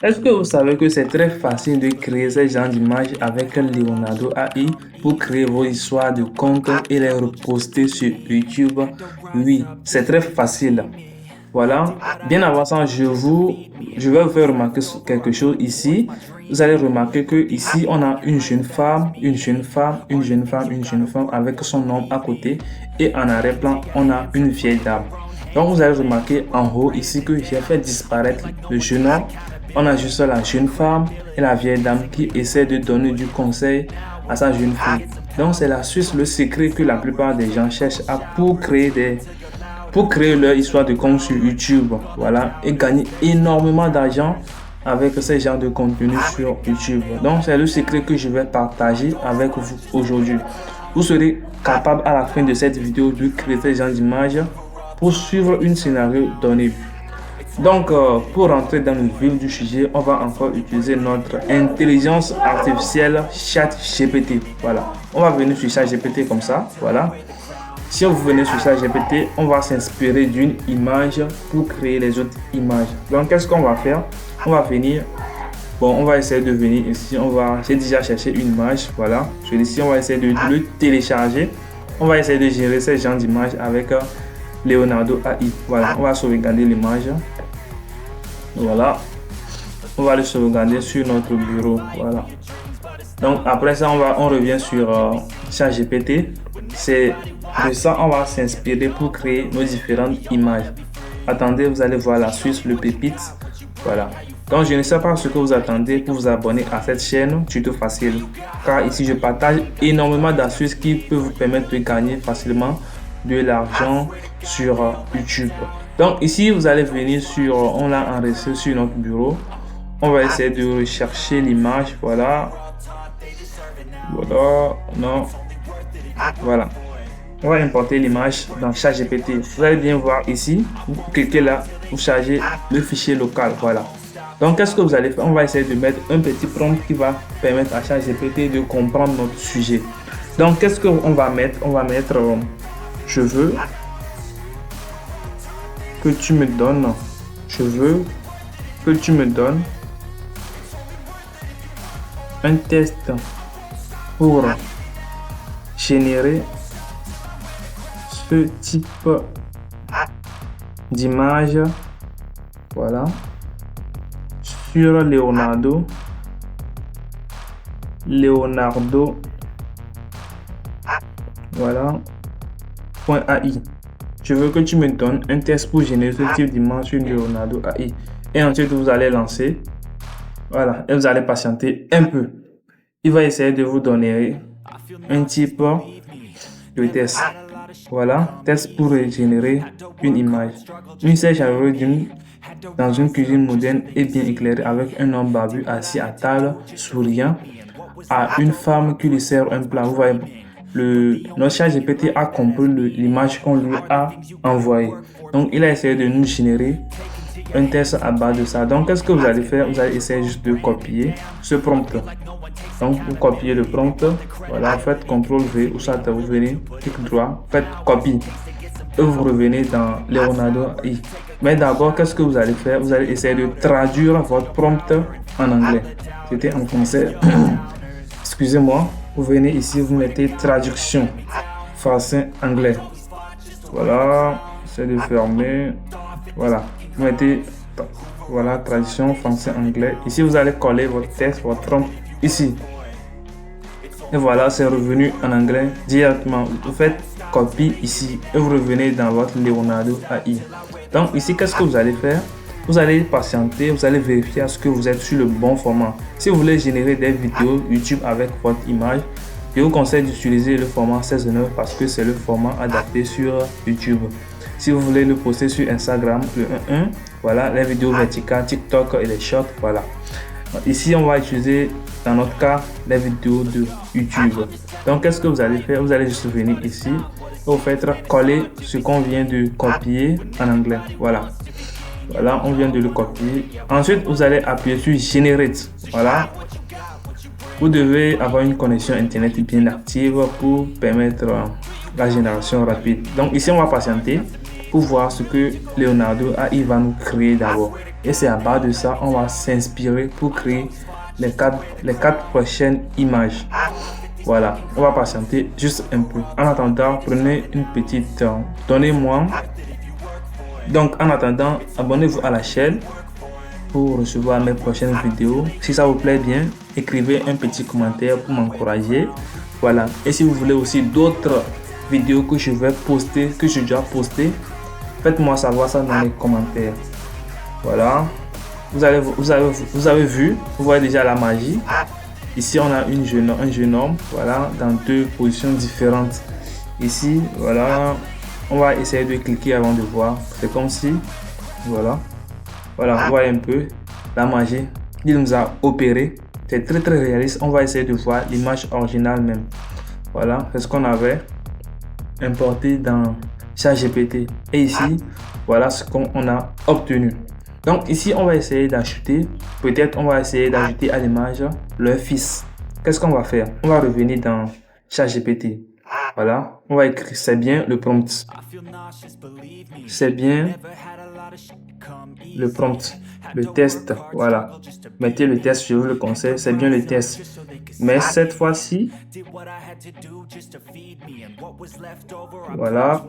Est-ce que vous savez que c'est très facile de créer ces genres d'images avec Leonardo AI pour créer vos histoires de compte et les reposter sur YouTube? Oui, c'est très facile. Voilà. Bien avant ça, je vais vous faire remarquer quelque chose ici. Vous allez remarquer que ici, on a une jeune femme, une jeune femme, une jeune femme, une jeune femme avec son homme à côté. Et en arrière-plan, on a une vieille dame. Donc, vous allez remarquer en haut ici que j'ai fait disparaître le jeune homme. On a juste la jeune femme et la vieille dame qui essaie de donner du conseil à sa jeune fille. Donc, c'est l'astuce, le secret que la plupart des gens cherchent pour créer leur histoire de compte sur YouTube, voilà, et gagner énormément d'argent avec ce genre de contenu sur YouTube. Donc, c'est le secret que je vais partager avec vous aujourd'hui. Vous serez capable à la fin de cette vidéo de créer ce genre d'image pour suivre une scénario donné. Donc, pour rentrer dans le vif du sujet, on va encore utiliser notre intelligence artificielle ChatGPT. Voilà, on va venir sur ChatGPT comme ça, voilà. Si vous venez sur ChatGPT, on va s'inspirer d'une image pour créer les autres images. Donc, qu'est-ce qu'on va faire? On va venir, on va essayer de venir ici. J'ai déjà cherché une image, voilà. Celui-ci, on va essayer de le télécharger. On va essayer de gérer ces genres d'images avec Leonardo AI. Voilà, on va sauvegarder l'image. Voilà, on va le sauvegarder sur notre bureau. Voilà. Donc, après ça, on revient sur ChatGPT. C'est de ça, on va s'inspirer pour créer nos différentes images. Attendez, vous allez voir la suite, le pépite. Voilà. Donc, je ne sais pas ce que vous attendez pour vous abonner à cette chaîne Tuto Facile. Car ici, je partage énormément d'astuces qui peuvent vous permettre de gagner facilement de l'argent sur YouTube. Donc, ici, vous allez venir on l'a enregistré sur notre bureau. On va essayer de rechercher l'image. Voilà. Voilà. Non. Voilà. On va importer l'image dans ChatGPT. Vous allez bien voir ici, vous cliquez là, vous chargez le fichier local. Voilà. Donc, qu'est-ce que vous allez faire? On va essayer de mettre un petit prompt qui va permettre à ChatGPT de comprendre notre sujet. Donc, qu'est-ce qu'on va mettre? On va mettre je veux que tu me donnes. Je veux que tu me donnes un test pour générer ce type d'image, voilà, sur Leonardo voilà, .ai. Je veux que tu me donnes un test pour générer ce type d'image sur Leonardo AI. Et ensuite, vous allez lancer, voilà, et vous allez patienter un peu. Il va essayer de vous donner un type de test. Voilà, test pour générer une image. Une scène dans une cuisine moderne et bien éclairée avec un homme barbu assis à table, souriant, à une femme qui lui sert un plat. Vous voyez, notre ChatGPT a compris l'image qu'on lui a envoyée. Donc, il a essayé de nous générer un test à base de ça. Donc, qu'est-ce que vous allez faire? Vous allez essayer juste de copier ce prompt. Donc, vous copiez le prompt. Voilà, faites CTRL V ou soit vous venez, clic droit, faites copie. Et vous revenez dans Leonardo AI. Mais d'abord, qu'est-ce que vous allez faire? Vous allez essayer de traduire votre prompt en anglais. C'était en français. Excusez-moi. Vous venez ici, vous mettez traduction français-anglais. Voilà, c'est de fermer. Voilà, vous mettez voilà, traduction français-anglais. Ici, vous allez coller votre texte, votre prompt ici. Et voilà, c'est revenu en anglais directement. Vous faites copie ici et vous revenez dans votre Leonardo AI. Donc ici, qu'est-ce que vous allez faire? Vous allez patienter, vous allez vérifier à ce que vous êtes sur le bon format. Si vous voulez générer des vidéos YouTube avec votre image, je vous conseille d'utiliser le format 16:9 parce que c'est le format adapté sur YouTube. Si vous voulez le poster sur Instagram, le 1:1, voilà, les vidéos verticales, TikTok et les shorts, voilà. Ici, on va utiliser, dans notre cas, les vidéos de YouTube. Donc, qu'est-ce que vous allez faire? Vous allez juste venir ici, vous faites coller ce qu'on vient de copier en anglais. Voilà. Voilà, on vient de le copier. Ensuite, vous allez appuyer sur Generate. Voilà. Vous devez avoir une connexion Internet bien active pour permettre la génération rapide. Donc, ici, on va patienter. pour voir ce que Leonardo AI va nous créer d'abord. Et c'est à base de ça, on va s'inspirer pour créer les quatre prochaines images. Voilà, on va patienter juste un peu. En attendant, prenez une petite... donnez-moi. Donc, en attendant, abonnez-vous à la chaîne pour recevoir mes prochaines vidéos. Si ça vous plaît bien, écrivez un petit commentaire pour m'encourager. Voilà. Et si vous voulez aussi d'autres vidéos que je vais poster, que je dois poster, faites-moi savoir ça dans les commentaires. Voilà. Vous avez vu, vous voyez déjà la magie. Ici, on a un jeune homme, voilà, dans deux positions différentes. Ici, voilà, on va essayer de cliquer avant de voir. C'est comme si, voilà, vous voyez un peu la magie. Il nous a opéré. C'est très réaliste. On va essayer de voir l'image originale même. Voilà, c'est ce qu'on avait importé dans ChatGPT. Et ici, voilà ce qu'on a obtenu. Donc ici, on va essayer d'ajouter, peut-être on va essayer d'ajouter à l'image leur fils. Qu'est-ce qu'on va faire? On va revenir dans ChatGPT. Voilà, on va écrire, c'est bien le prompt. C'est bien le prompt, le test, voilà. Mettez le test, je vous le conseille, c'est bien le test. Mais cette fois-ci, voilà,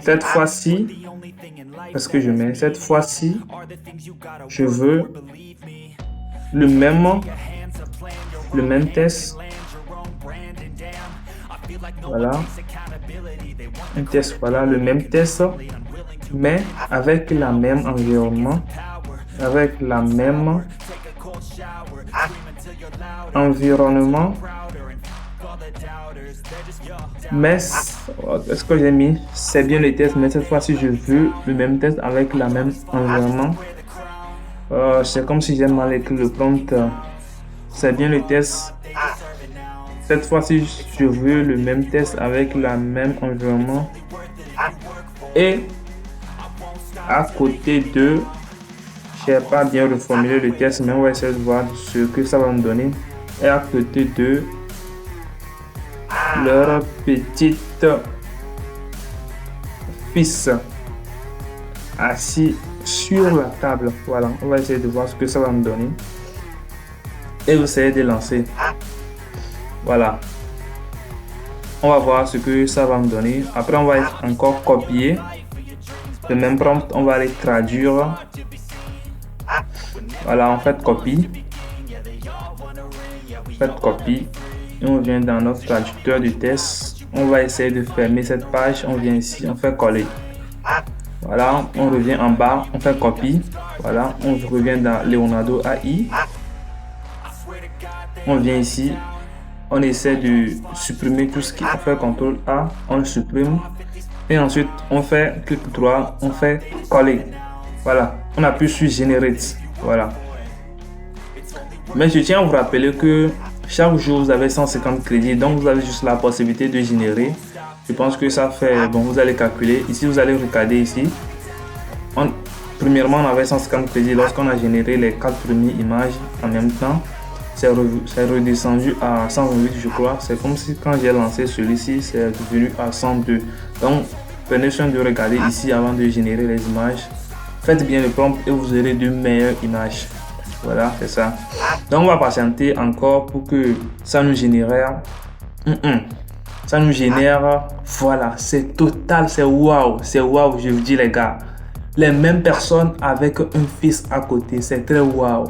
cette fois-ci, qu'est-ce que je mets? Cette fois-ci, je veux le même test. Voilà, un test, voilà, le même test, mais avec la même environnement, avec la même environnement. Mais est-ce que j'ai mis? C'est bien le test, mais cette fois-ci, je veux le même test avec la même environnement. C'est comme si j'ai mal écrit le prompt. C'est bien le test. Cette fois-ci, je veux le même test avec la même environnement. Et à côté de, je n'ai pas bien reformulé le test, mais on va essayer de voir ce que ça va me donner. Et à côté de leur petite fils assis sur la table. Voilà, on va essayer de voir ce que ça va me donner. Et vous essayez de lancer. Voilà. On va voir ce que ça va me donner. Après, on va encore copier le même prompt. On va aller traduire. Voilà, on fait copie. Faites copie. Et on vient dans notre traducteur de test. On va essayer de fermer cette page. On vient ici, on fait coller. Voilà, on revient en bas, on fait copie. Voilà, on revient dans Leonardo AI. On vient ici. On essaie de supprimer tout ce qui est fait CTRL A, on le supprime. Et ensuite, on fait clic droit, on fait coller. Voilà, on appuie sur Generate. Voilà. Mais je tiens à vous rappeler que chaque jour, vous avez 150 crédits. Donc, vous avez juste la possibilité de générer. Je pense que ça fait... Bon, vous allez calculer. Ici, vous allez regarder ici. Premièrement, on avait 150 crédits lorsqu'on a généré les 4 premières images en même temps. C'est redescendu à 128, je crois. C'est comme si quand j'ai lancé celui-ci, c'est devenu à 102. Donc, prenez soin de regarder ici avant de générer les images. Faites bien le prompt et vous aurez de meilleures images. Voilà, c'est ça. Donc, on va patienter encore pour que ça nous génère. Ça nous génère. Voilà, c'est total, c'est waouh. C'est waouh, je vous dis les gars. Les mêmes personnes avec un fils à côté. C'est très waouh.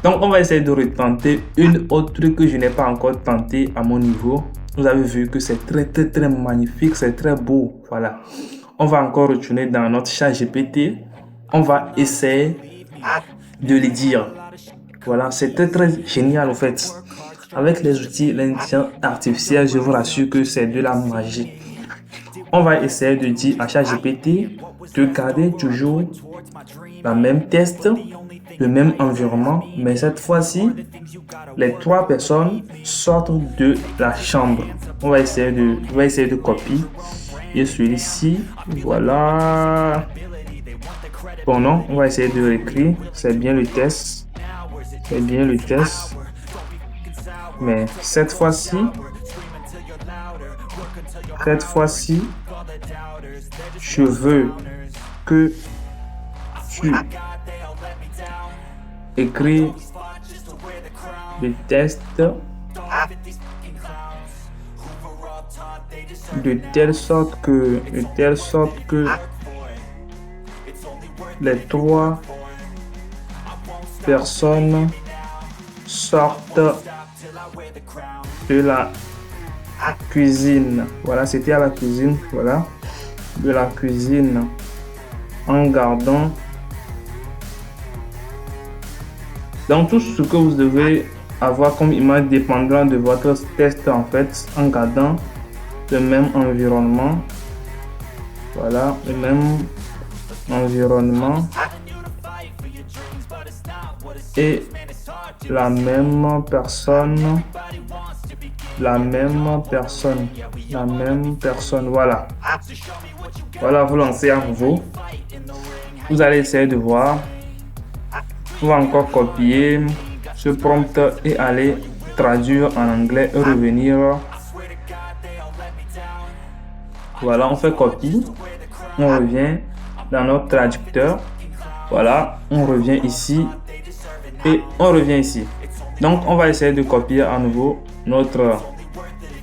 Donc, on va essayer de retenter une autre truc que je n'ai pas encore tenté à mon niveau. Vous avez vu que c'est très magnifique, c'est très beau. Voilà. On va encore retourner dans notre ChatGPT. On va essayer de les dire. Voilà, c'est très génial en fait. Avec les outils, l'intelligence artificielle, je vous rassure que c'est de la magie. On va essayer de dire à ChatGPT de garder toujours la même test, le même environnement, mais cette fois-ci, les 3 personnes sortent de la chambre. On va essayer de copier. Et celui-ci, voilà. Bon, non, on va essayer de l'écrire. C'est bien le test. C'est bien le test. Mais cette fois-ci, je veux que tu écris le test de telle sorte que les 3 personnes sortent de la cuisine. Voilà, c'était à la cuisine. Voilà, de la cuisine en gardant. Donc tout ce que vous devez avoir comme image dépendra de votre test en fait, en gardant le même environnement. Voilà, le même environnement et la même personne, voilà. Voilà, vous lancez à nouveau. Vous allez essayer de voir. On va encore copier ce prompt et aller traduire en anglais et revenir. Voilà, on fait copie. On revient dans notre traducteur. Voilà, on revient ici et on revient ici. Donc, on va essayer de copier à nouveau notre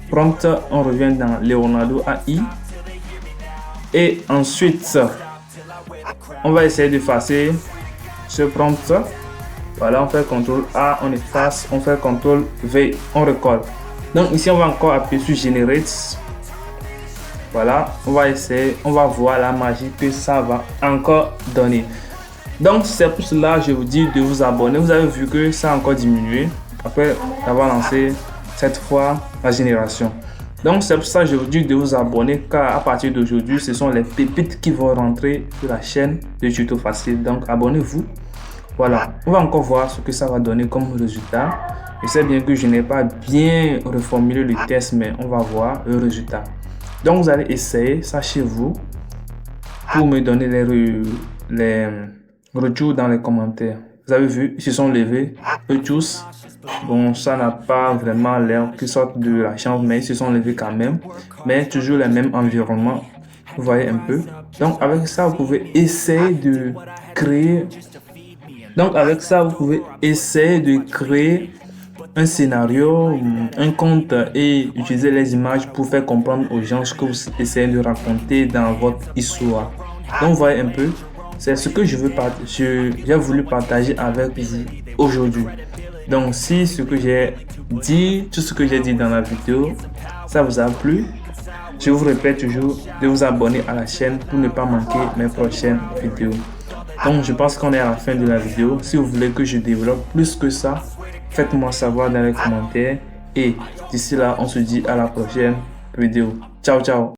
prompt. On revient dans Leonardo AI. Et ensuite, on va essayer d'effacer ce prompt. Voilà, on fait CTRL A, on efface, on fait CTRL V, on recolle. Donc ici, on va encore appuyer sur Generate. Voilà, on va essayer, on va voir la magie que ça va encore donner. Donc c'est pour cela que je vous dis de vous abonner. Vous avez vu que ça a encore diminué après avoir lancé cette fois la génération. Donc c'est pour ça que je vous dis de vous abonner, car à partir d'aujourd'hui, ce sont les pépites qui vont rentrer sur la chaîne de Tuto Facile. Donc abonnez-vous. Voilà, on va encore voir ce que ça va donner comme résultat. Je sais bien que je n'ai pas bien reformulé le test, mais on va voir le résultat. Donc vous allez essayer ça chez vous pour me donner les retours dans les commentaires. Vous avez vu, ils se sont levés, eux tous. Bon, ça n'a pas vraiment l'air qu'ils sortent de la chambre, mais ils se sont levés quand même. Mais toujours le même environnement, vous voyez un peu. Donc avec ça, vous pouvez essayer de créer. Un scénario, un conte et utiliser les images pour faire comprendre aux gens ce que vous essayez de raconter dans votre histoire. Donc vous voyez un peu, c'est ce que j'ai voulu partager avec vous aujourd'hui. Donc si ce que j'ai dit, tout ce que j'ai dit dans la vidéo, ça vous a plu, je vous répète toujours de vous abonner à la chaîne pour ne pas manquer mes prochaines vidéos. Donc je pense qu'on est à la fin de la vidéo. Si vous voulez que je développe plus que ça, faites-moi savoir dans les commentaires. Et d'ici là, on se dit à la prochaine vidéo. Ciao, ciao.